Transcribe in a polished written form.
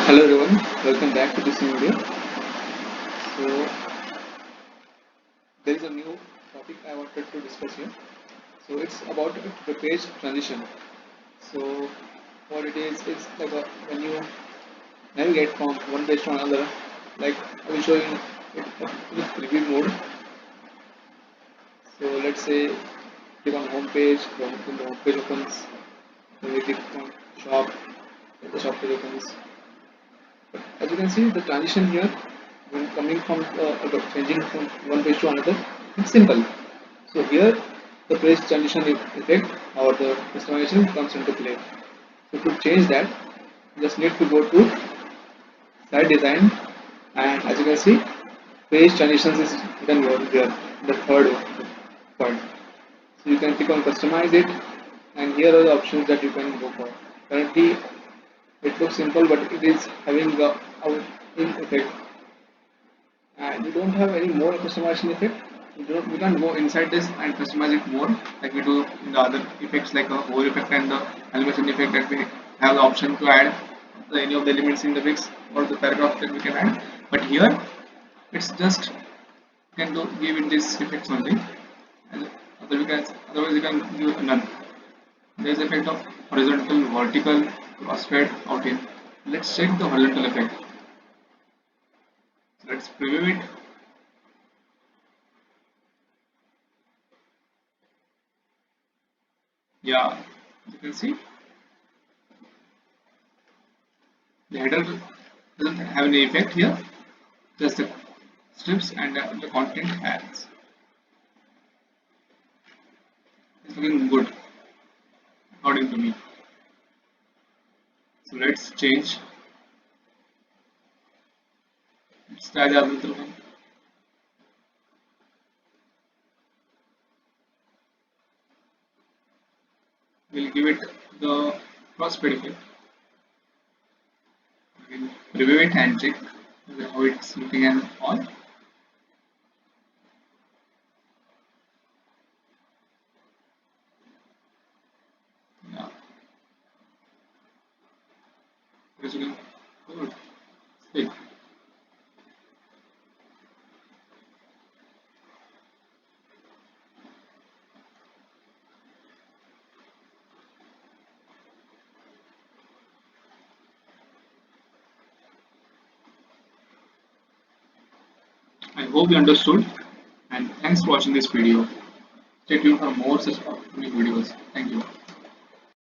Hello everyone, welcome back to this new video. So there is a new topic I wanted to discuss here. So it's about the page transition. So what it is, it's like when you navigate from one page to another. Like I will show you it with preview mode. So let's say click on home page, when the home page opens, then we click on shop, then the shop page opens. But as you can see, the transition here when coming from changing from one page to another, it's simple. So here the page transition effect or the customization comes into play. So to change that, you just need to go to site design, and as you can see, page transitions is written over here, the third point. So you can click on customize it, and here are the options that you can go for. Currently, it looks simple, but it is having the out in effect, and you don't have any more customization effect. We can't go inside this and customize it more like we do in the other effects like the hover effect and the animation effect, that we have the option to add any of the elements in the mix or the paragraph that we can add. But here it's just can do give it this effects only, and otherwise you can do none. There is effect of horizontal, vertical, crossfade, out in. Let's check the horizontal effect. So let's preview it. Yeah, you can see the header doesn't have any effect here, just the strips and the content ads. It's looking good according to me. So let's change. Let's try the other one. We'll give it the crossfade effect. We'll review it and check how it's looking and all. Yeah, it's looking good. Still. I hope you understood, and thanks for watching this video. Stay tuned for more such upcoming videos. Thank you.